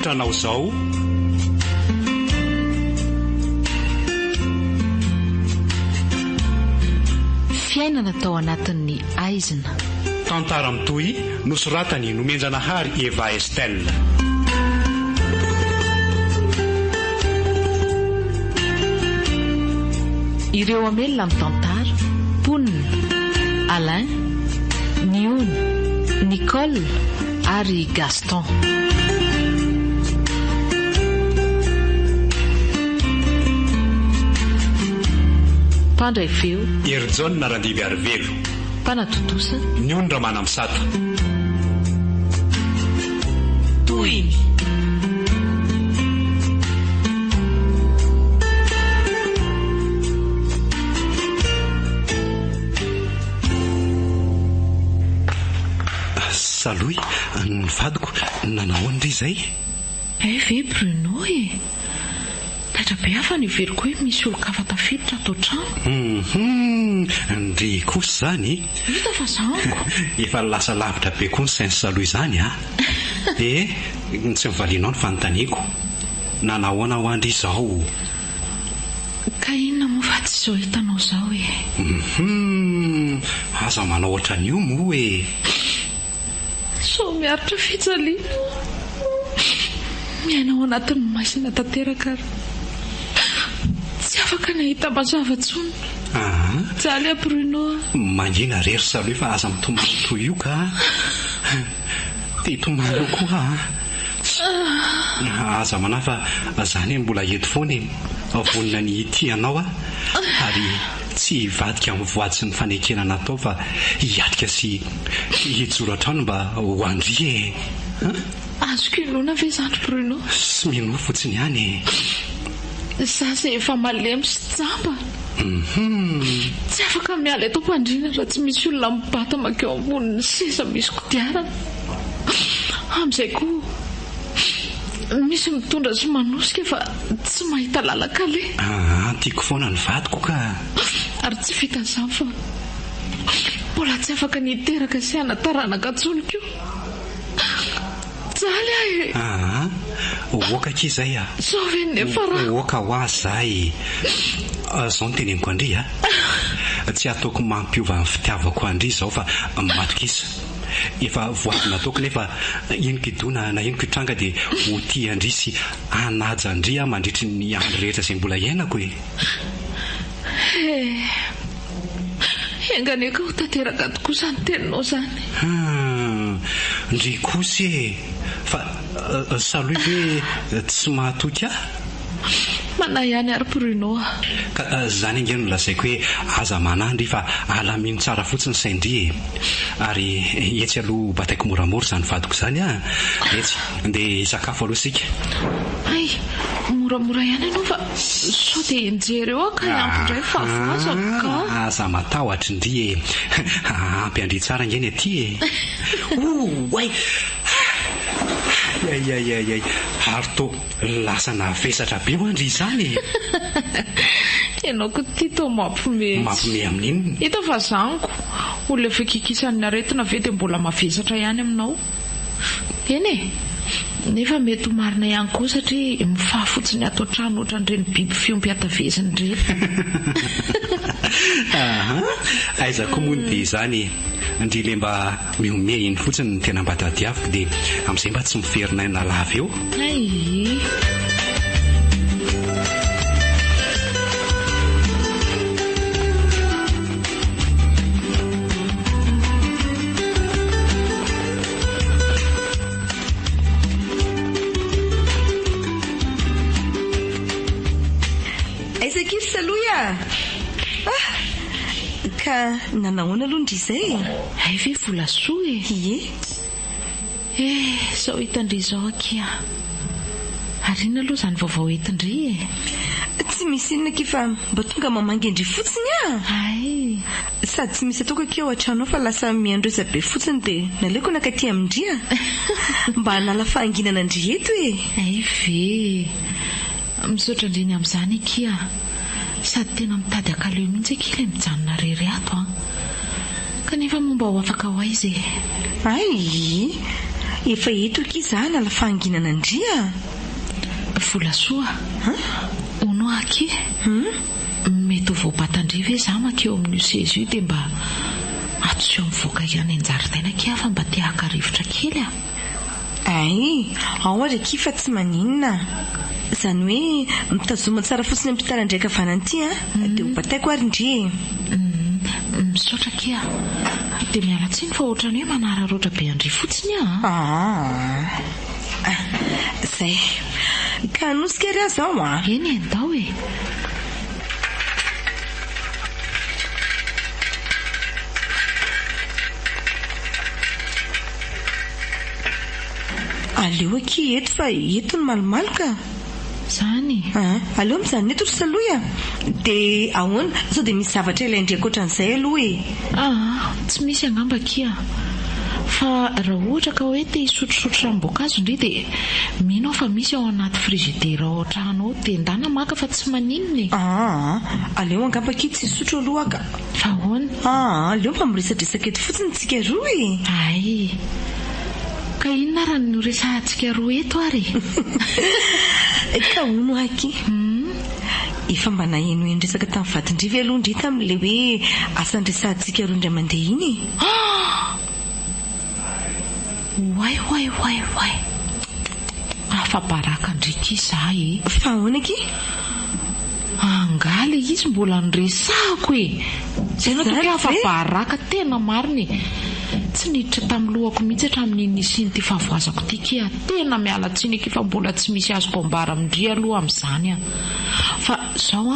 manamotranao zao. Fiainana tao anatin'ny aizina. Tantara mitoy nosoratany nomenjanahary Eva Estelle. Ireo amelona amin'ny tantara: Ponina, Alain, Niony, Nicole ary Gaston. Mpandray feo Ery Randivy Arivelo. Mpanatotosa Niony Ramanamsata. Toiny. Saloy, ny vadiko nanao andry zay. Ve Bruno Taitra be hafa ny veriko hoe misy olo-kafa tafiditra ato trano. Ndry kosa zany. Hita fa zanako. Efa lasa lavitra be koa ny sain'ny Saloy zany tsy mivalinao ny fanontaniako. Nanahoana ho andry izao? Ka inona moa fa tsy izao hitanao zao aza manao ohatran'io moa so miaritra fijaliana. Miaina ao anatin'ny masina tanteraka ary tsy afaka nahita mazava tsony. Jaly a Bruno. Mangina rery Saloy fa aza mitomany toy io ka te tomany koa aza manafa zany mbola eto foana vonina ny tianao ary tsy vadika amin'ny voady sy ny fanekena natao fa hiatrika sy hijoro atrano mba ho andry azoko ilona ve zany Bruno? Sy mino fotsiny ihany za zay efa malemy sy tsamba. Tsy afaka miala eto mpandrina raha tsy misy olona mibata makeo ambonin'ny seza misy kodiarana. Amin'izay koa misy mitondra sy manosika fa tsy mahita lalakale. Tiako foana ny vadiko ka. Ary tsy vita izany fa mbola tsy afaka niteraka sy hanataranaka tsony koa. Jaly oka ki zay sao ve nefa raha oka ho azy zay zao ny teneniko andry tsy ataoko mampiova ny fitiavako andry zao fa matokisa efa voady nataoko nefa eniko idona na eniko itranga dia ho ty andry sy anaja andry mandritry ny andro rehetra izay mbola iainako enganeka ho tanteraka tokoa zany teninao zany. Ndry kosy fa Saloy ve tsy mahatoky Mana ihany ary Bruno ka zany ingeny nolazaiko hoe aza manandry fa alamino tsara fotsiny saindry ary etsy aloha bataiko moramora zany vadiko zany etsy ndeha hisakafo aloha sika. Ay moramora ihany ianao fa sao dia enjery eo ka iampindray fa avazako ka aza matahotra indry ampy andry tsara ingeny aty way ay ary to lasa navesatra be ho andry izany ianao ko ty to mampime amin'iny hita fa zaniko olona efa kikisan'ny aretina ve dia mbola mavesatra ihany aminao eny nefa mety marina ihany koa satria mifahafotsiny ato trano ohatran'ireny biby fiompiataveziny rehetra. Aizako moa dia izany ndry le mba miomea iny fotsiny ny tena mba tadiaviko dia amin'izay mba tsy miverinaina lava eo. Aizakiry Saloy ka nanahoana aloha ndry izay ay ve vola soa zao hitandry izao akia ary ina aloha zany vaovao hitandry tsy misy inona ki fa mba tonga mamangy andry fotsiny ay sady tsy misy ataoko akeo an-trano fa lasa miandresa be fotsiny dia naleoko nakaty amindry mba hanala fahanginana andry eto ay ve misaotra indreny amin'izany akia sady tena mitady akaleo mihitsy akilay mijanona rery ato kanefa momba ho afaka ho aizy ay efa eto kiza na lafanginana andria vola soa ono aky mety ho voabatandriva e za makeo amin'io seza io dia mba atso mivoaka ihany an-jaridaina kia fa mba tiaka rivotra kely ay ao ary kifa tsy maninona izany hoe mitazoma tsara fotsiny ampitara ndraika vananty dia ho bataiko ary ndri misaotra kia dia miala tsiny fa ohatrany hoe manararoatra be andry fotsiny zay ka anosika ry azy ao eny endao e aleo aky eto fa eto ny malomaloka zany aleo mizany eto ry saloha dia ahoana sao dia misy zavatra ilaindry ankoatran'izay aloha tsy misy angamba kia fa raha ohatra ka hoe te hisotrosotro ranom-boankazo indray dia mino fa misy ao anaty frizidera ao an-trano ao dia ndana maka fa tsy maninona aleo angamba aky tsy hisotro aloha ka fa ahoana aleo mba miresadresaka eto fotsiny tsika roa ay ka inona raha no resahantsika roa eto ary ka ono aky efa mba nahenoeny resaka tamin'ny vadindriva aloha indray tamin'ilay hoe asan-dresahantsika roa indray mandeha iny way afa-baraka ndraiky izahy fa ahoana aky angala izy mbola nyresahako zay no toke afa-baraka tena mariny tsy niditra tamin'ny lohako mihitsy hatramin'iny isiny ty fahavoazako ty kia tena miala tsiny eky fa mbola tsy misy azoko ambara amindry aloha amin'izany fa zao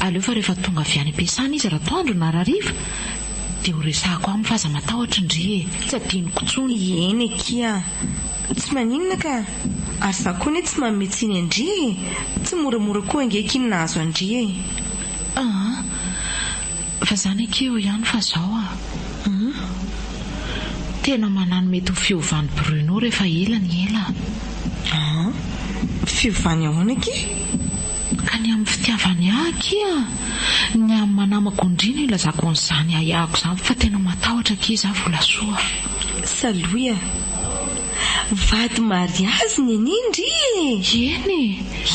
aleo fa rehefa tonga avy any am-piasana izy raha toandro na rariva dia ho resahako amin'ny faza matahotra indry tsy adinoko tsony eny kia tsy maninona ka ary za koa ny tsy mametsiny andry tsy moramora koa angeky iny nahazo andry fa zany akeo ihany fa zao tena manano mety ho fiovany Bruno rehefa ela ny ela fiovany ahoana aky ka ny amin'ny fitiavany akia ny amin'ny manamako indrina ilazako an'izany ayako izany fa tena matahotra aky za vola soa saloia vady mariazy ny anindry eny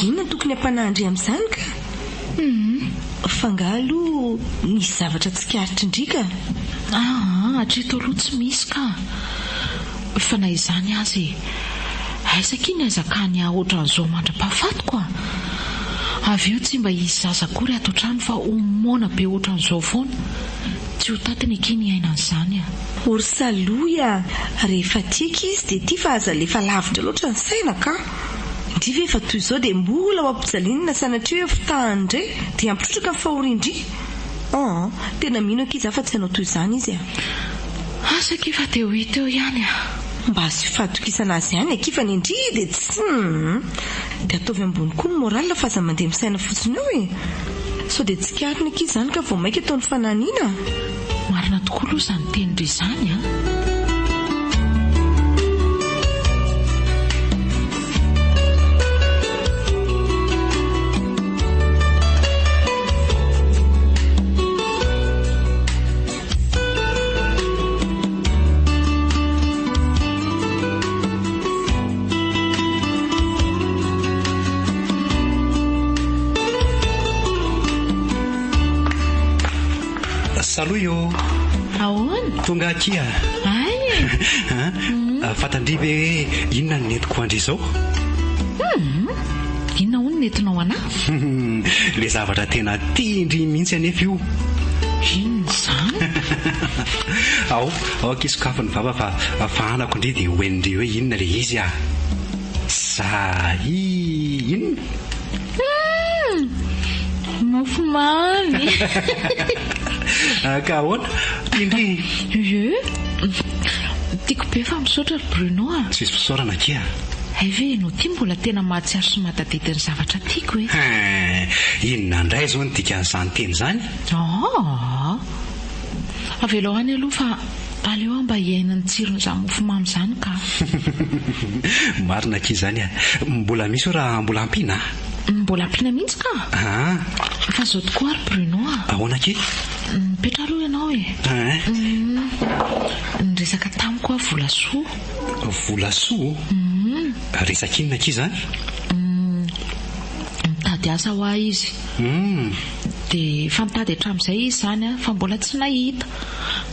inona tokony ampanahndry amin'izany ka fangalo nisy zavatra tsikaritra indrika hatreto aloha tsy misy ka fa na izany azy aisaka iny azakany ohatran'izao mandra-pahafatoko avy eo tsy mba izy zazakory ato trano fa omona be ohatran'izao foana tsy ho tatiny akiny ainan'izany ory saloia rehefa tiaka izy dia tia fa aza lefa lavitra loatra ny saina ka ndriva efa toy izao dia mbola ho ampijaliana sanatria hoe fitahany indray dia ampitrotraka ny fahoriandry tena mino aky izy afa tsy hanao toy izany izy asa kifa teo teo ihany mba azo fifatokisana azy ihany akifa ny indri dia tsy dia ataovy ambony koa ny morala fa aza mandeha misaina fotsiny eo sao dia tsikariny aky izany ka vao maika ataon'ny fananiana marina tokoa aloha izany tenindry izany Saloa io ahoana tonga akia fatandriva hoe inona ny netiko andry izao inona hono netinao anahy le zavatra tena tendry mihitsy anefa io inona izany ao akisokafo ny vava fa fahanako indri dia hoenindri hoe inona le izy za inona mofomamy ka ahoana indri tiako be fa misaotra ry Bruno tsy misy fisaorana kia ay ve no ty mbola tena mahatsiaro sy mahatadidiny zavatra tiako inona indray zao ny dikan'izany teny izany avelo any aloha fa aleo mba hiainany tsiron'izany mofomamy izany ka marina aky izany mbola misy o raha mbola ampiana mbola ampiana mihitsy ka fa zao tokoa ary Bruno ahoana aky Mipetra aloha ianao e. Nyresaka tamiko a volasoa. Volasoa? Resaka inona k'i zany? Mitady asa ho ahy izy. Dia efa mitady hatramin'izay izy zany a, fa mbola tsy nahita.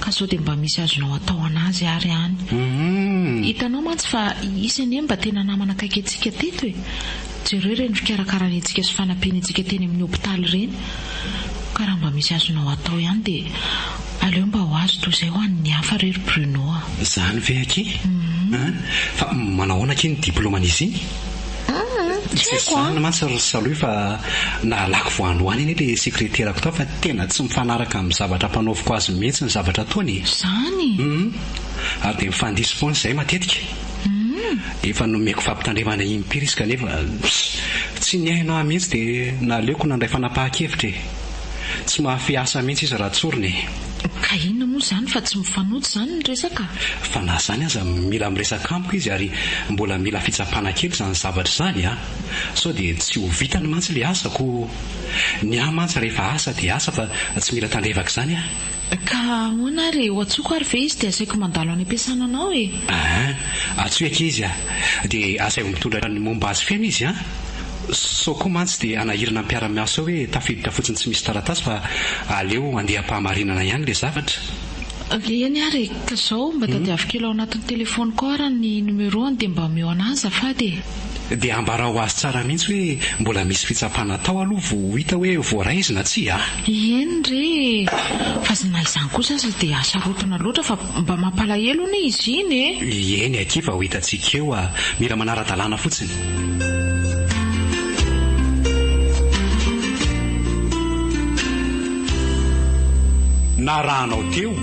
Ka sao dia mba misy azonao atao anazy ary any. Hitanao mantsy fa isany mba tena namana akaiky antsika teto e. Jereo ireny fikarakarana antsika sy fanampiny antsika teny amin'ny hopitaly ireny. Ka raha mba misy azonao atao ihany dia aleo mba ho azo toy izay ho an'ny hafa rery Bruno a. Zany ve aky? Fa manao ahoana aky ny diploman'izy iny? Tsy zany mantsy ry saloy fa nalako voany hoany iny ilay sekreterako tao fa tena tsy mifanaraka amin'ny zavatra mpanaoviko azy mihitsy ny zavatra ataony. Zany? Ary dia mifandisy foana izay matetika. Efa nomeko fampitandremana impiry izy kanefa tsy niainao mihitsy dia naleoko nandray fanapahan-kevitra e. Tsy mahafiasa mihitsy izy raha tsoriny. Ka inona moa zany fa tsy mifanoto zany ny resaka? Fa na zany aza mila miresaka amiko izy ary mbola mila fitsapana kely zany zavatra zany a. Sao dia tsy ho vitany mantsy le asako. Ny ahy mantsy rehefa asa dia asa fa tsy mila tandrevaka zany a. Ka ahoana ary ho atsoko ary ve izy dia asaiko mandalo any am-piasana anao e? Atsoaka izy a. Dia asaiko mitondra ny momba azy feno izy a. So koa mantsy dia anahirana mpiara-miasa hoe tafiditra fotsiny tsy misy taratasy fa aleo andeha ampahamarinana ihany le zavatra. Eny ary ka zao mba tadiavy kely ao anatin'ny telefoniko ary ny numéro-ny dia mba omeo anazy azafady e. Dia ambara ho azy tsara mihitsy hoe mbola misy fitsapana tao aloha vao hita hoe voaraizina tsy a. Eny re fa na izany kosa aza dia asarotana loatra fa mba mampalahelo ny izy iny e. Eny aky fa ho hitantsika eo a mila manara-dalàna fotsiny. Na rahanao teo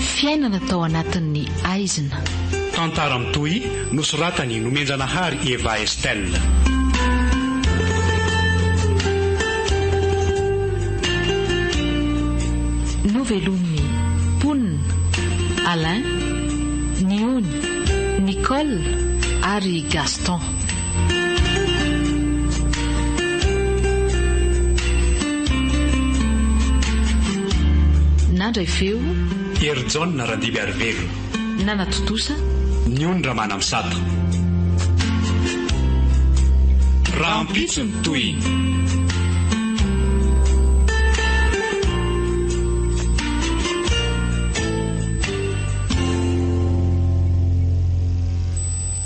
fiainana tao anatin'ny aizina. Tantara mitohy nosoratany nomenjanahary Eva Estelle. Novelon'ny Ponina, Alain, Niony, Nicole ary Gaston. Nandray feo Erjona Randivy Arivelo. Nanatotosa Niony Ramana Misato. Rampitso ny toy.